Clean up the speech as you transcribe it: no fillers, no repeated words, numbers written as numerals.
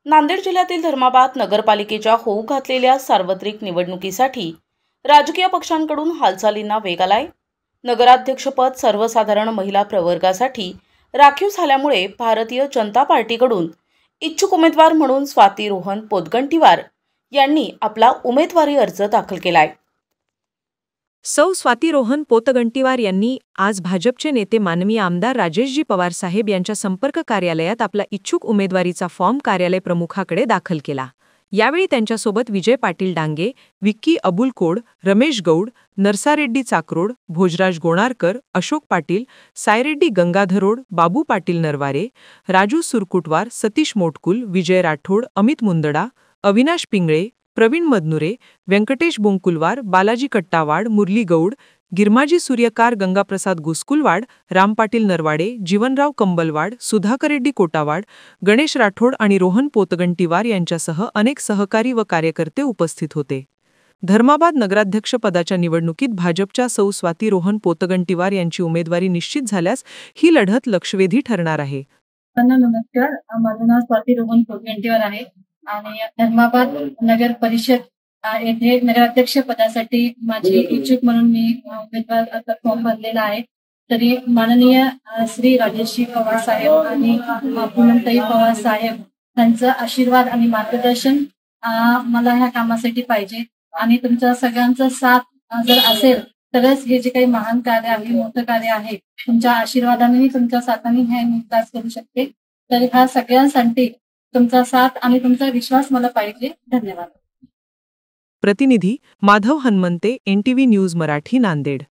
नांदेड जिल्ह्यातील धर्माबाद नगरपालिकेच्या होऊ घातलेल्या सार्वत्रिक निवडणुकीसाठी राजकीय पक्षांकडून हालचालींना वेग आलाय। नगराध्यक्षपद सर्वसाधारण महिला प्रवर्गासाठी राखीव झाल्यामुळे भारतीय जनता पार्टीकडून इच्छुक उमेदवार म्हणून स्वाती रोहन पोतगंटीवार यांनी आपला उमेदवारी अर्ज दाखल केलाय। सौ स्वाती रोहन पोतगंटीवार यांनी आज भाजपचे नेते माननीय आमदार राजेशजी पवार साहेब यांच्या संपर्क कार्यालयात आपला इच्छुक उमेदवारीचा फॉर्म कार्यालय प्रमुखाकडे दाखल केला। यावेळी त्यांच्यासोबत विजय पाटील डांगे, विक्की अबुल कोड, रमेश गौड, नरसारेड्डी चाकरोड, भोजराज गोणारकर, अशोक पाटील, सायरेड्डी गंगाधरोड, बाबू पाटील नरवारे, राजू सुरकुटवार, सतीश मोटकुल, विजय राठोड, अमित मुंदडा, अविनाश पिंगळे, प्रवीण मदनुरे, व्यंकटेश बोंकुलवार, बालाजी कट्टावाड, मुरली गौड, गिरमाजी सूर्यकार, गंगाप्रसाद गुस्कुलवाड, राम पाटील नरवाडे, जीवनराव कंबलवाड, सुधाकरेड्डी कोटावाड, गणेश राठोड आणि रोहन पोतगंटीवार यांच्यासह अनेक सहकारी व कार्यकर्ते उपस्थित होते। धर्माबाद नगराध्यक्ष पदाच्या निवडणुकीत भाजपच्या सौ स्वाती रोहन पोतगंटीवार यांची उमेदवारी निश्चित झाल्यास ही लढत लक्षवेधी ठरणार आहे। नमस्कार, माझं नाव स्वाती रोहन पोतगंटीवार आहे आणि धर्माबाद नगर परिषद येथे नगराध्यक्ष पदासाठी माझी इच्छुक म्हणून मी उमेदवार फॉर्म भरलेला आहे। तरी माननीय श्री राजेशजी पवार साहेब आणि पूनमताई पवार साहेब यांचा आशीर्वाद आणि मार्गदर्शन मला ह्या कामासाठी पाहिजे आणि तुमच्या सगळ्यांचा साथ जर असेल तरच हे जे काही महान कार्य आहे, मोठं कार्य आहे, तुमच्या आशीर्वादाने तुमच्या साथाने हे मी विकास करू शकते। तर ह्या सगळ्यांसाठी तुमचा साथ आणि तुमचा विश्वास मला पाहिजे। धन्यवाद। प्रतिनिधी माधव हनुमंते, NTV न्यूज मराठी, नांदेड।